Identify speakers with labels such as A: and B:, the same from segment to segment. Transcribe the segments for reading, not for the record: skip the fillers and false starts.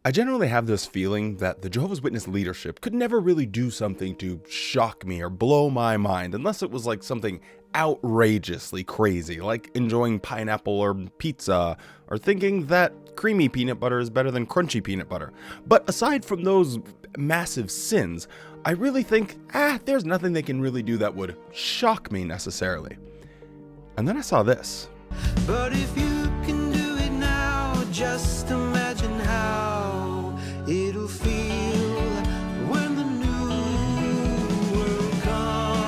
A: I generally have this feeling that the Jehovah's Witness leadership could never really do something to shock me or blow my mind unless it was like something outrageously crazy, like enjoying pineapple or pizza, or thinking that creamy peanut butter is better than crunchy peanut butter. But aside from those massive sins, I really think, there's nothing they can really do that would shock me necessarily. And then I saw this.
B: But if you can do it now, just imagine how it'll feel when the new world comes.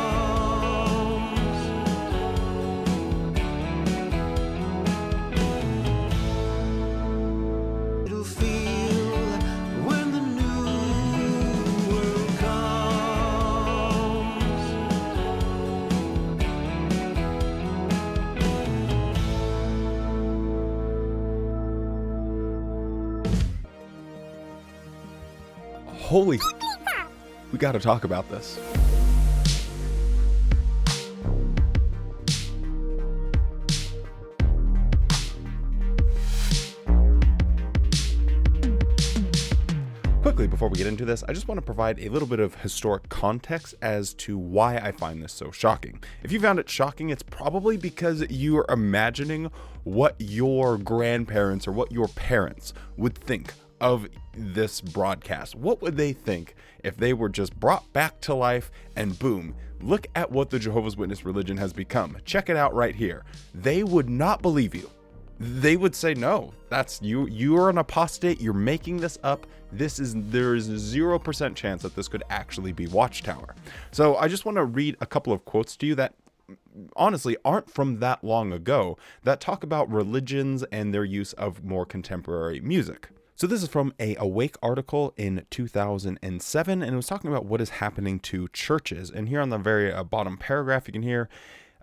B: It'll feel when the new world comes.
A: Holy, we gotta talk about this. Quickly, before we get into this, I just want to provide a little bit of historic context as to why I find this so shocking. If you found it shocking, it's probably because you are imagining what your grandparents or what your parents would think of this broadcast. What would they think if they were just brought back to life and boom, look at what the Jehovah's Witness religion has become. Check it out right here. They would not believe you. They would say, no, that's you. You're an apostate. You're making this up. There is 0% chance that this could actually be Watchtower. So I just want to read a couple of quotes to you that honestly aren't from that long ago that talk about religions and their use of more contemporary music. So this is from a Awake article in 2007, and it was talking about what is happening to churches. And here on the very bottom paragraph, you can hear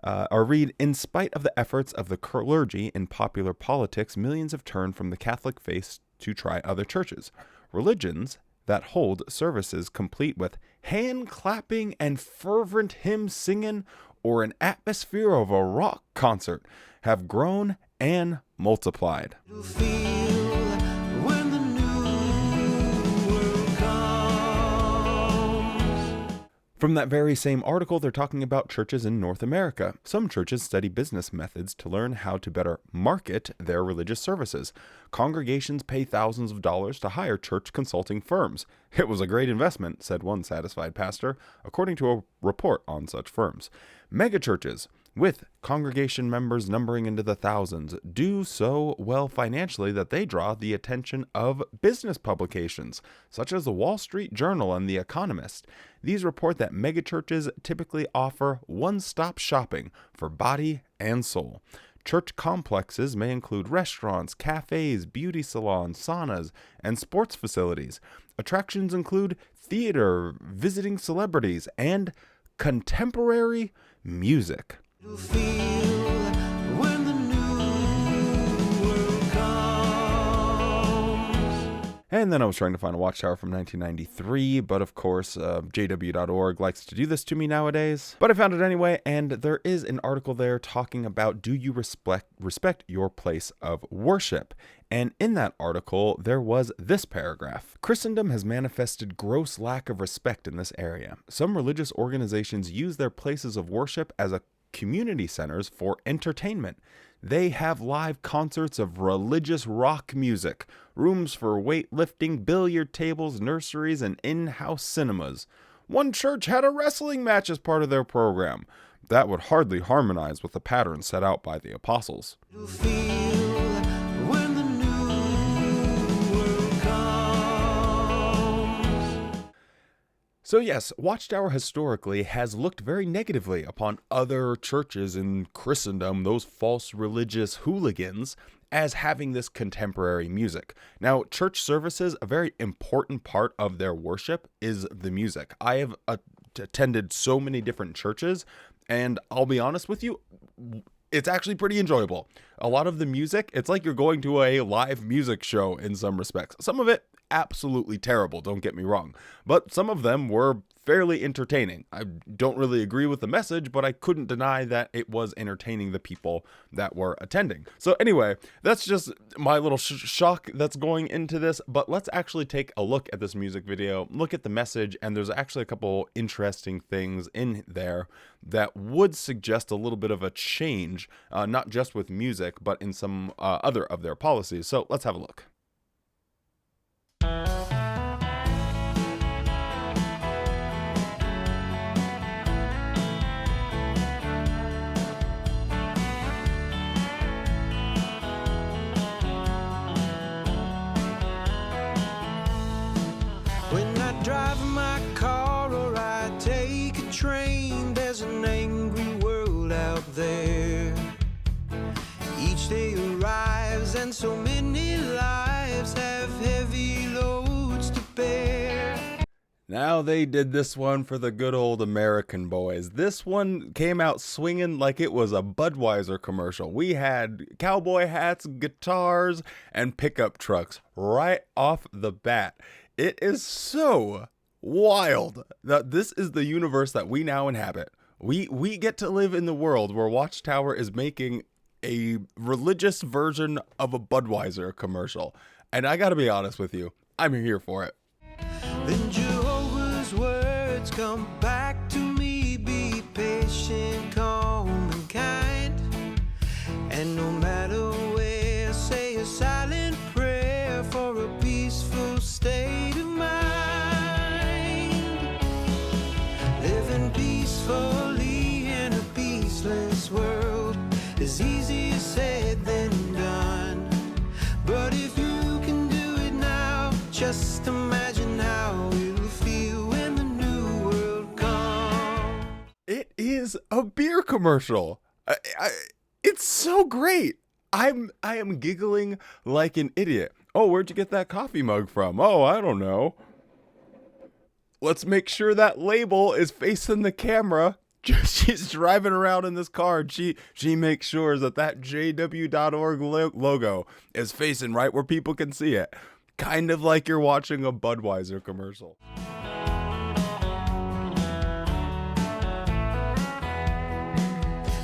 A: or read, in spite of the efforts of the clergy in popular politics, millions have turned from the Catholic faith to try other churches. Religions that hold services complete with hand clapping and fervent hymn singing or an atmosphere of a rock concert have grown and multiplied. From that very same article, they're talking about churches in North America. Some churches study business methods to learn how to better market their religious services. Congregations pay thousands of dollars to hire church consulting firms. It was a great investment, said one satisfied pastor, according to a report on such firms. Megachurches, with congregation members numbering into the thousands, do so well financially that they draw the attention of business publications, such as the Wall Street Journal and The Economist. These report that megachurches typically offer one-stop shopping for body and soul. Church complexes may include restaurants, cafes, beauty salons, saunas, and sports facilities. Attractions include theater, visiting celebrities, and contemporary music. And then I was trying to find a Watchtower from 1993, but of course, jw.org likes to do this to me nowadays. But I found it anyway, and there is an article there talking about, do you respect your place of worship? And in that article, there was this paragraph. Christendom has manifested gross lack of respect in this area. Some religious organizations use their places of worship as a community centers for entertainment. They have live concerts of religious rock music, rooms for weightlifting, billiard tables, nurseries, and in-house cinemas. One church had a wrestling match as part of their program. That would hardly harmonize with the pattern set out by the apostles. So yes, Watchtower historically has looked very negatively upon other churches in Christendom, those false religious hooligans, as having this contemporary music. Now, church services, a very important part of their worship is the music. I have attended so many different churches, and I'll be honest with you, it's actually pretty enjoyable. A lot of the music, it's like you're going to a live music show in some respects. Some of it absolutely terrible, don't get me wrong, but some of them were fairly entertaining. I don't really agree with the message, but I couldn't deny that it was entertaining the people that were attending. So anyway, that's just my little shock that's going into this, but let's actually take a look at this music video, look at the message, and there's actually a couple interesting things in there that would suggest a little bit of a change, not just with music, but in some other of their policies. So let's have a look.
B: When I drive my car or I take a train, there's an angry world out there. Each day arrives and so many lives have heavy loads to bear.
A: Now they did this one for the good old American boys. This one came out swinging like it was a Budweiser commercial. We had cowboy hats, guitars, and pickup trucks right off the bat. It is so wild that this is the universe that we now inhabit. We get to live in the world where Watchtower is making a religious version of a Budweiser commercial. And I gotta be honest with you, I'm here for it.
B: Then Jehovah's words come back to me, be patient, calm and kind. And no matter where, say a silent prayer for a peaceful state of mind. Living peacefully in a peaceless world is easier said than done. But if you can do it now, just imagine how it'll feel when the new world comes.
A: It is a beer commercial. It's so great. I am giggling like an idiot. Oh, where'd you get that coffee mug from? Oh, I don't know. Let's make sure that label is facing the camera. She's driving around in this car, and she makes sure that jw.org logo is facing right where people can see it. Kind of like you're watching a Budweiser commercial.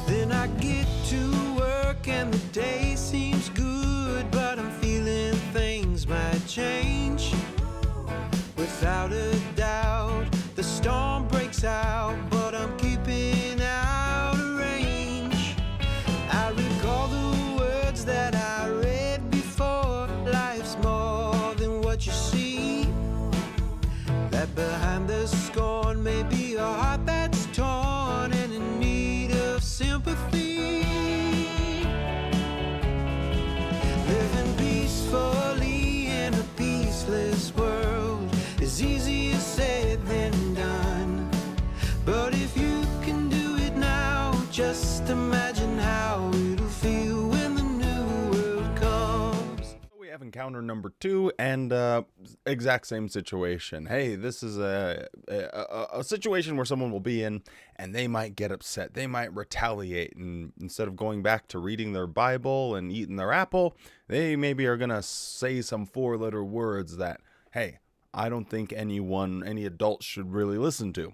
B: Then I get to work and the day seems good, but I'm feeling things might change. Without a doubt, the storm breaks out, but I'm keeping out of range. I recall the words that I read before. Life's more than what you see. That behind the scorn may be a heart that's torn and in need of sympathy. Living peacefully in a peaceless world is easier said than done. But if you can do it now, just imagine how it'll feel when the new world comes.
A: We have encounter number 2 and exact same situation. Hey, this is a situation where someone will be in and they might get upset. They might retaliate, and instead of going back to reading their Bible and eating their apple, they maybe are going to say some 4-letter words that, hey, I don't think any adult should really listen to.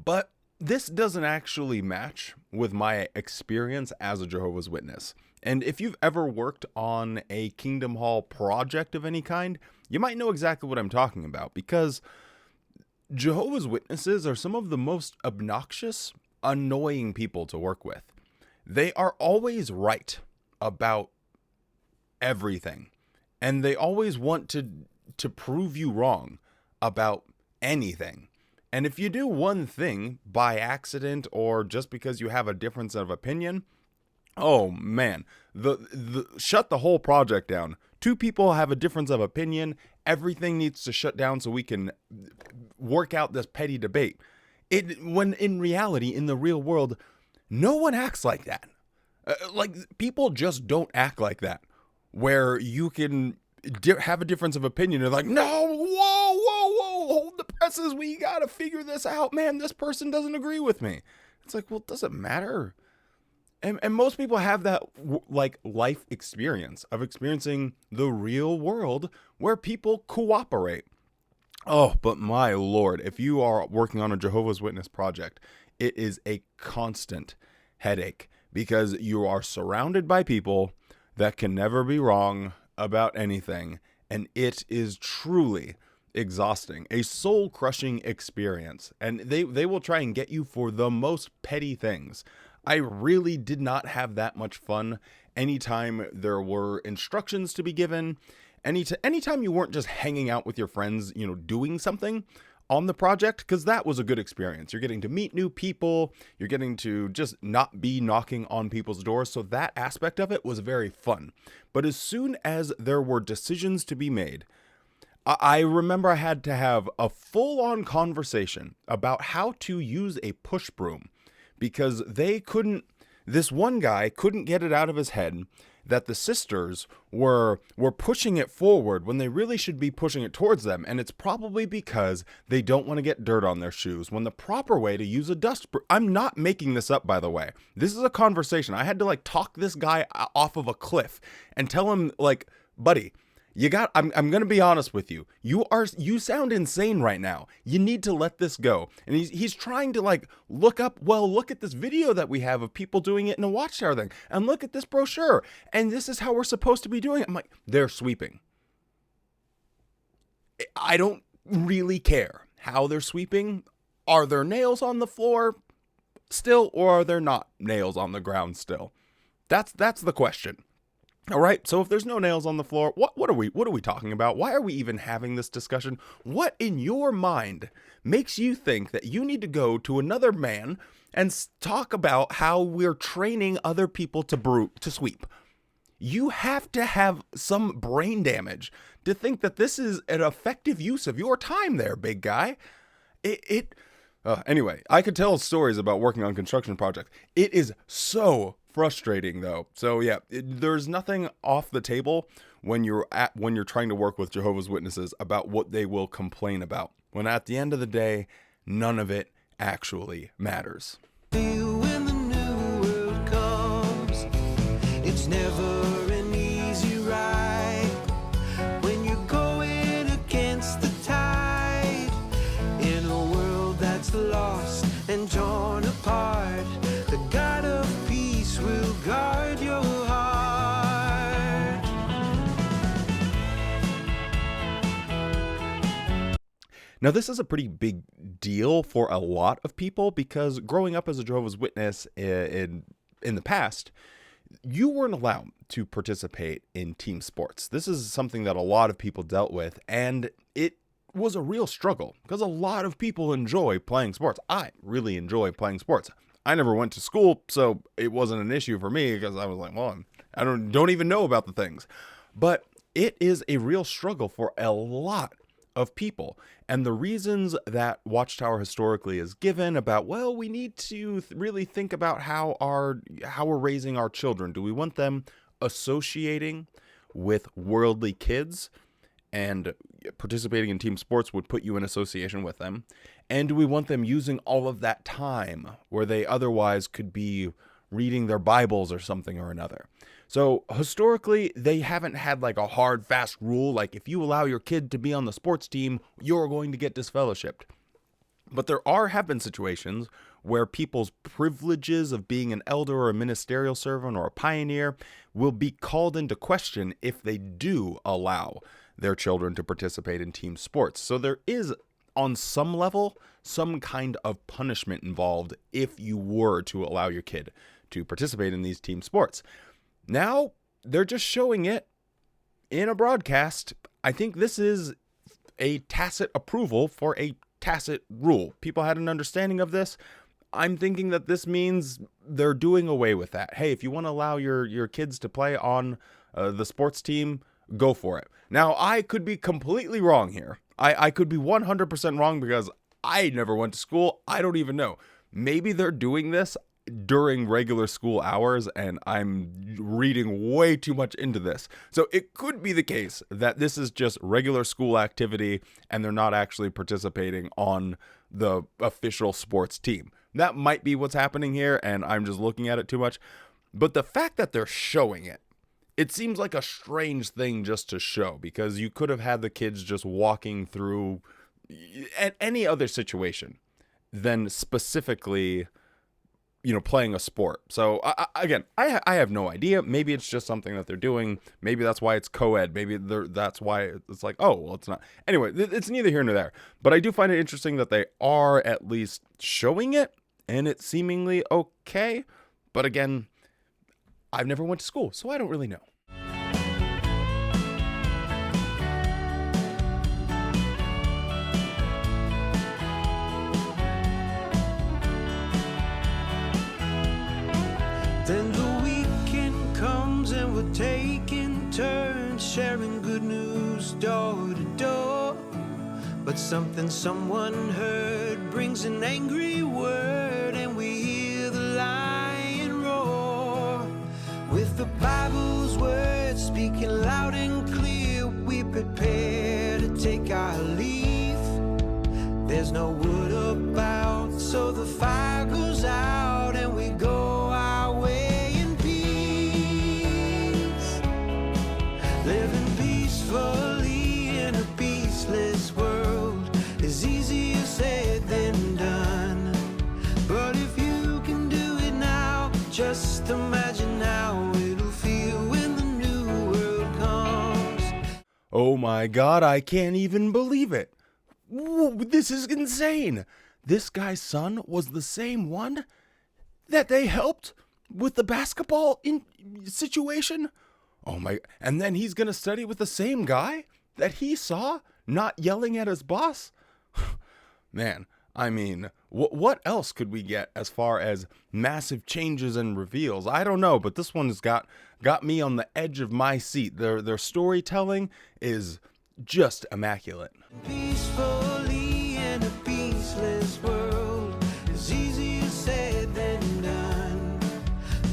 A: But this doesn't actually match with my experience as a Jehovah's Witness. And if you've ever worked on a Kingdom Hall project of any kind, you might know exactly what I'm talking about, because Jehovah's Witnesses are some of the most obnoxious, annoying people to work with. They are always right about everything, and they always want to prove you wrong about anything. And if you do one thing by accident or just because you have a difference of opinion, oh man, shut the whole project down. 2 people have a difference of opinion. Everything needs to shut down so we can work out this petty debate. When in reality, in the real world, no one acts like that. People just don't act like that, where you can have a difference of opinion. They're like, no, whoa, hold the presses. We got to figure this out, man. This person doesn't agree with me. It's like, well, it doesn't matter. And most people have that like life experience of experiencing the real world where people cooperate. Oh, but my Lord, if you are working on a Jehovah's Witness project, it is a constant headache because you are surrounded by people that can never be wrong about anything. And it is truly exhausting, a soul-crushing experience. And they will try and get you for the most petty things. I really did not have that much fun anytime there were instructions to be given. Anytime you weren't just hanging out with your friends, doing something on the project, because that was a good experience. You're getting to meet new people. You're getting to just not be knocking on people's doors. So that aspect of it was very fun. But as soon as there were decisions to be made, I remember I had to have a full-on conversation about how to use a push broom because this one guy couldn't get it out of his head that the sisters were pushing it forward when they really should be pushing it towards them. And it's probably because they don't want to get dirt on their shoes when the proper way to use a dust broom. I'm not making this up, by the way. This is a conversation. I had to talk this guy off of a cliff and tell him buddy, I'm going to be honest with you. You sound insane right now. You need to let this go. And he's trying to look at this video that we have of people doing it in a Watchtower thing. And look at this brochure. And this is how we're supposed to be doing it. I'm like, they're sweeping. I don't really care how they're sweeping. Are there nails on the floor still, or are there not nails on the ground still? That's the question. All right, so if there's no nails on the floor, what are we talking about? Why are we even having this discussion? What in your mind makes you think that you need to go to another man and talk about how we're training other people to sweep? You have to have some brain damage to think that this is an effective use of your time there, big guy. Anyway, I could tell stories about working on construction projects. It is so frustrating though. So yeah, there's nothing off the table when you're trying to work with Jehovah's Witnesses about what they will complain about. When at the end of the day, none of it actually matters.
B: When the new world comes, it's never an easy ride. When you're going against the tide, in a world that's lost and torn apart, the God of peace will guard your heart.
A: Now, this is a pretty big deal for a lot of people because growing up as a Jehovah's Witness in the past, you weren't allowed to participate in team sports. This is something that a lot of people dealt with, and it was a real struggle because a lot of people enjoy playing sports. I really enjoy playing sports. I never went to school, so it wasn't an issue for me because I was like, well, I don't even know about the things. But it is a real struggle for a lot of people. And the reasons that Watchtower historically is given about, well, we need to really think about how we're raising our children. Do we want them associating with worldly kids? And participating in team sports would put you in association with them. And do we want them using all of that time where they otherwise could be reading their Bibles or something or another? So historically, they haven't had a hard, fast rule, like if you allow your kid to be on the sports team, you're going to get disfellowshipped. But there have been situations where people's privileges of being an elder or a ministerial servant or a pioneer will be called into question if they do allow their children to participate in team sports. So there is, on some level, some kind of punishment involved if you were to allow your kid to participate in these team sports. Now, they're just showing it in a broadcast. I think this is a tacit approval for a tacit rule. People had an understanding of this. I'm thinking that this means they're doing away with that. Hey, if you want to allow your kids to play on the sports team, go for it. Now, I could be completely wrong here. I could be 100% wrong because I never went to school. I don't even know. Maybe they're doing this during regular school hours and I'm reading way too much into this. So it could be the case that this is just regular school activity and they're not actually participating on the official sports team. That might be what's happening here and I'm just looking at it too much. But the fact that they're showing it, it seems like a strange thing just to show, because you could have had the kids just walking through at any other situation than specifically, playing a sport. So I have no idea. Maybe it's just something that they're doing. Maybe that's why it's co-ed. Maybe that's why it's like, oh, well, it's not. Anyway, it's neither here nor there. But I do find it interesting that they are at least showing it, and it's seemingly okay. But again, I've never went to school, so I don't really know.
B: Then the weekend comes and we're taking turns, sharing good news door to door. But something someone heard brings an angry word, and we hear the lion roar. With the Bible's words speaking loud and clear, we prepare to take our leave. There's no wood about, so the fire goes out, and we go our way in peace. Living peacefully in a peaceless world is easier said than done. But if you can do it now, just imagine how it'll feel when the new world comes.
A: Oh my God, I can't even believe it. Whoa, this is insane. This guy's son was the same one that they helped with the basketball situation. Oh my, and then he's going to study with the same guy that he saw not yelling at his boss. Man, I mean, what else could we get as far as massive changes and reveals? I don't know, but this one has got me on the edge of my seat. Their storytelling is just immaculate.
B: Peacefully in a peaceless world is easier said than done.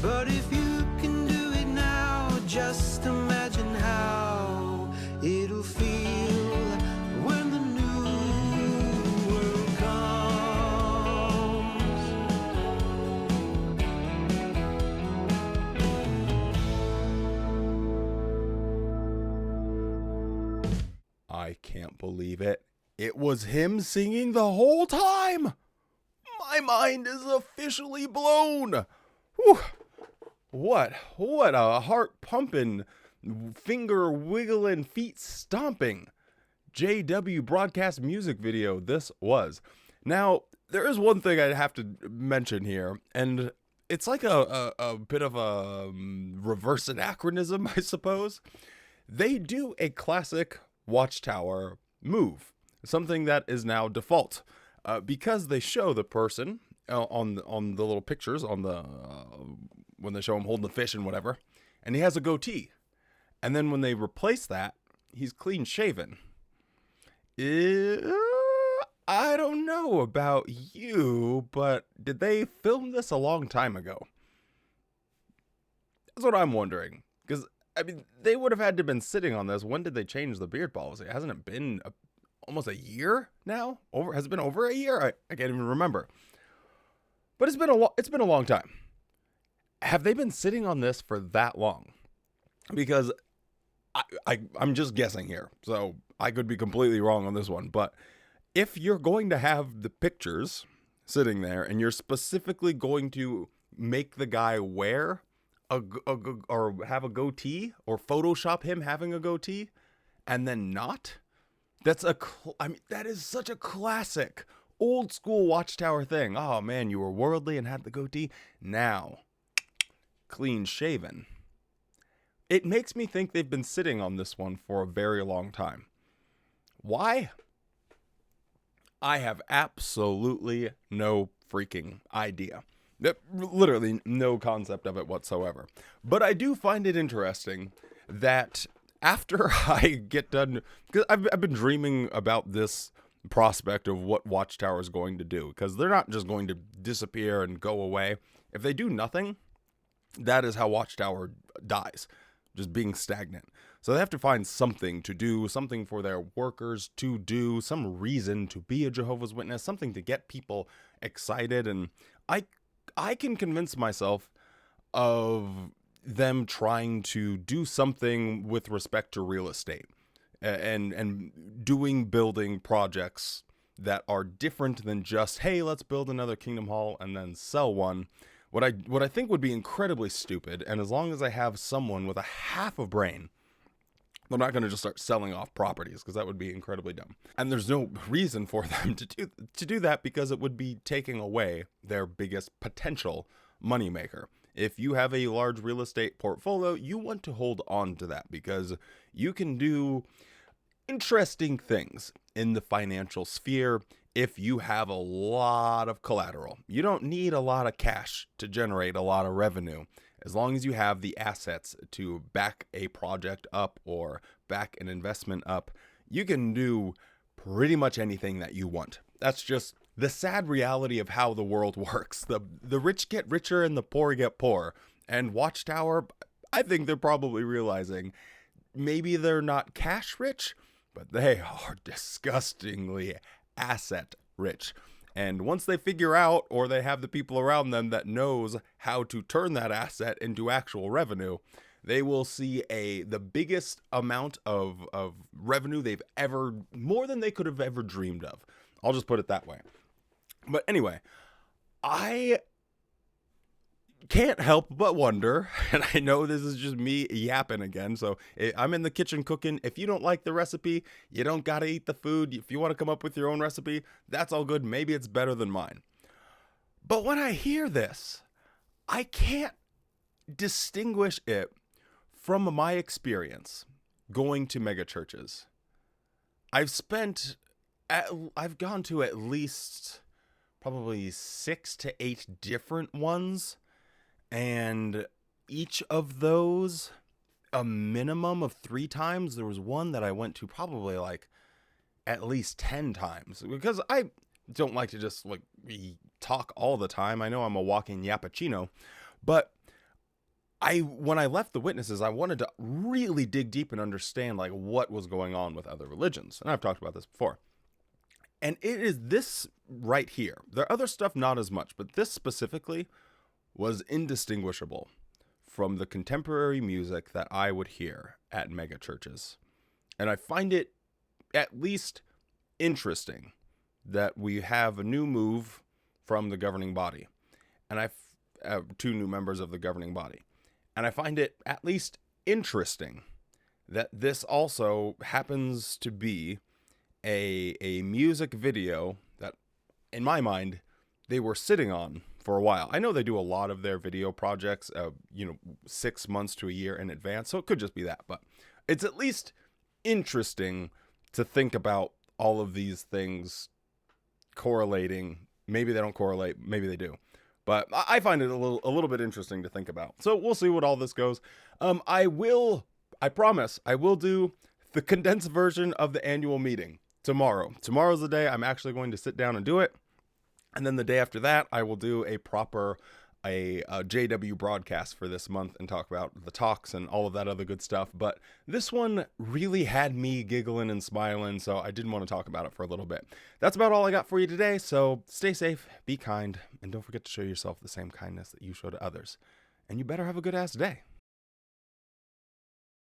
B: But if you can do it now, just imagine how it'll feel when the new world comes.
A: I can't believe it. It was him singing the whole time. My mind is officially blown. Whew. What a heart pumping, finger wiggling, feet stomping JW broadcast music video this was. Now, there is one thing I have to mention here, and it's like a bit of a reverse anachronism, I suppose. They do a classic Watchtower move, something that is now default, because they show the person on the little pictures on the when they show him holding the fish and whatever, and he has a goatee, and then when they replace that, he's clean shaven. I don't know about you, but did they film this a long time ago? That's what I'm wondering, because I mean, they would have had to have been sitting on this. When did they change the beard policy? Hasn't it been almost a year now? Has it been over a year? I can't even remember. But it's been a long time. Have they been sitting on this for that long? Because I'm just guessing here, so I could be completely wrong on this one. But if you're going to have the pictures sitting there, and you're specifically going to make the guy wear or have a goatee, or Photoshop him having a goatee, and then not, that is such a classic old school Watchtower thing. Oh man, you were worldly and had the goatee. Now, clean shaven. It makes me think they've been sitting on this one for a very long time. Why? I have absolutely no freaking idea. Literally no concept of it whatsoever. But I do find it interesting that after I get done, because I've been dreaming about this prospect of what Watchtower is going to do, because they're not just going to disappear and go away. If they do nothing, that is how Watchtower dies, just being stagnant. So they have to find something to do, something for their workers to do, some reason to be a Jehovah's Witness, something to get people excited. And I can convince myself of them trying to do something with respect to real estate and doing building projects that are different than just, hey, let's build another Kingdom Hall and then sell one. What I think would be incredibly stupid, and as long as I have someone with a half a brain, they're not going to just start selling off properties, because that would be incredibly dumb. And there's no reason for them to do that, because it would be taking away their biggest potential moneymaker. If you have a large real estate portfolio, you want to hold on to that, because you can do interesting things in the financial sphere if you have a lot of collateral. You don't need a lot of cash to generate a lot of revenue. As long as you have the assets to back a project up or back an investment up, you can do pretty much anything that you want. That's just the sad reality of how the world works. The rich get richer and the poor get poor. And Watchtower, I think they're probably realizing maybe they're not cash rich, but they are disgustingly asset rich. And once they figure out, or they have the people around them that knows how to turn that asset into actual revenue, they will see the biggest amount of revenue they've ever, more than they could have ever dreamed of. I'll just put it that way. But anyway, I can't help but wonder, and I know this is just me yapping again, so I'm in the kitchen cooking. If you don't like the recipe, you don't gotta eat the food. If you want to come up with your own recipe, that's all good. Maybe it's better than mine. But when I hear this, I can't distinguish it from my experience going to mega churches. I've gone to at least probably 6 to 8 different ones. And each of those, a minimum of 3 times. There was one that I went to probably like at least 10 times, because I don't like to just like talk all the time. I know I'm a walking yappuccino, but when I left the witnesses, I wanted to really dig deep and understand like what was going on with other religions. And I've talked about this before. And it is this right here. There are other stuff, not as much, but this specifically was indistinguishable from the contemporary music that I would hear at mega churches. And I find it at least interesting that we have a new move from the governing body, and I have 2 new members of the governing body. And I find it at least interesting that this also happens to be a music video that, in my mind, they were sitting on for a while. I know they do a lot of their video projects, 6 months to a year in advance, so it could just be that. But it's at least interesting to think about all of these things correlating. Maybe they don't correlate, maybe they do. But I find it a little bit interesting to think about. So we'll see what all this goes. I promise, I will do the condensed version of the annual meeting tomorrow. Tomorrow's the day I'm actually going to sit down and do it. And then the day after that, I will do a proper JW broadcast for this month and talk about the talks and all of that other good stuff. But this one really had me giggling and smiling, so I didn't want to talk about it for a little bit. That's about all I got for you today, so stay safe, be kind, and don't forget to show yourself the same kindness that you show to others. And you better have a good-ass day.